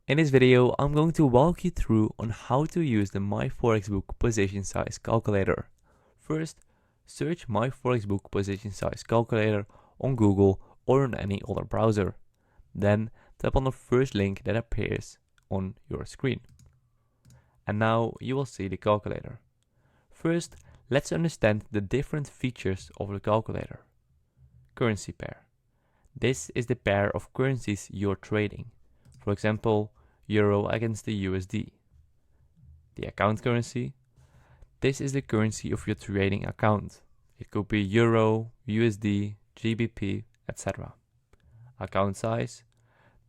In this video, I'm going to walk you through on how to use the Myfxbook position size calculator. First, search Myfxbook position size calculator on Google or on any other browser. Then tap on the first link that appears on your screen. And now you will see the calculator. First, let's understand the different features of the calculator. Currency pair. This is the pair of currencies you're trading. For example, Euro against the USD. The account currency. This is the currency of your trading account. It could be Euro, USD, GBP, etc. Account size.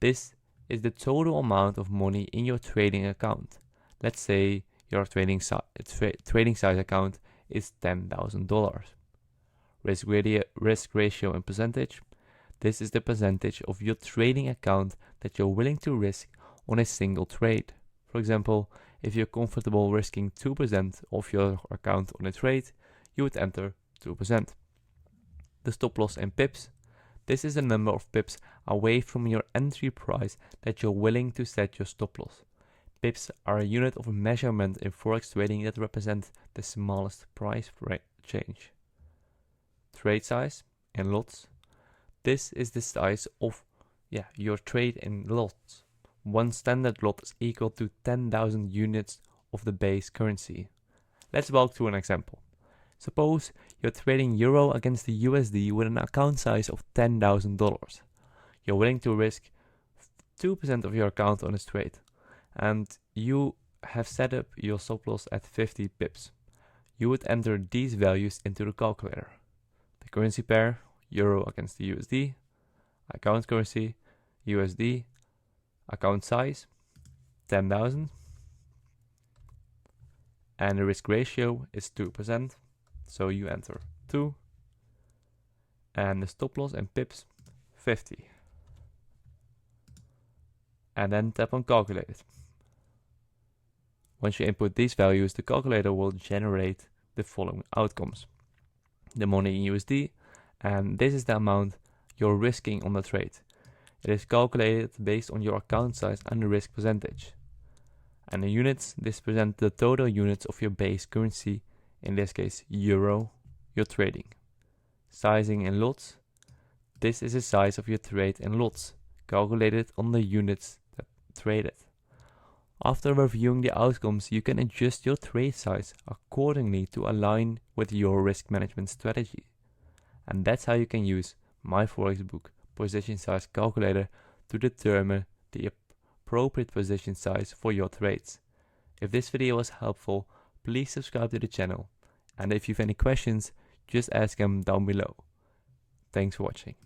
This is the total amount of money in your trading account. Let's say your trading size account is $10,000. Risk ratio in percentage. This is the percentage of your trading account that you're willing to risk on a single trade. For example, if you're comfortable risking 2% of your account on a trade, you would enter 2%. The stop loss in pips. This is the number of pips away from your entry price that you're willing to set your stop loss. Pips are a unit of measurement in forex trading that represent the smallest price change. Trade size in lots. This is the size of your trade in lots. One standard lot is equal to 10,000 units of the base currency. Let's walk through an example. Suppose you're trading Euro against the USD with an account size of $10,000. You're willing to risk 2% of your account on this trade, and you have set up your stop loss at 50 pips. You would enter these values into the calculator. The currency pair, Euro against the USD, account currency, USD, account size, 10,000, and the risk ratio is 2%, so you enter 2, and the stop loss in pips, 50. And then tap on calculate. Once you input these values, the calculator will generate the following outcomes. The money in USD, and this is the amount you're risking on the trade. It is calculated based on your account size and the risk percentage. And the units, this presents the total units of your base currency, in this case Euro, you're trading. Sizing in lots, this is the size of your trade in lots, calculated on the units that traded. After reviewing the outcomes, you can adjust your trade size accordingly to align with your risk management strategy. And that's how you can use Myfxbook position size calculator to determine the appropriate position size for your trades. If this video was helpful, please subscribe to the channel. And if you have any questions, just ask them down below. Thanks for watching.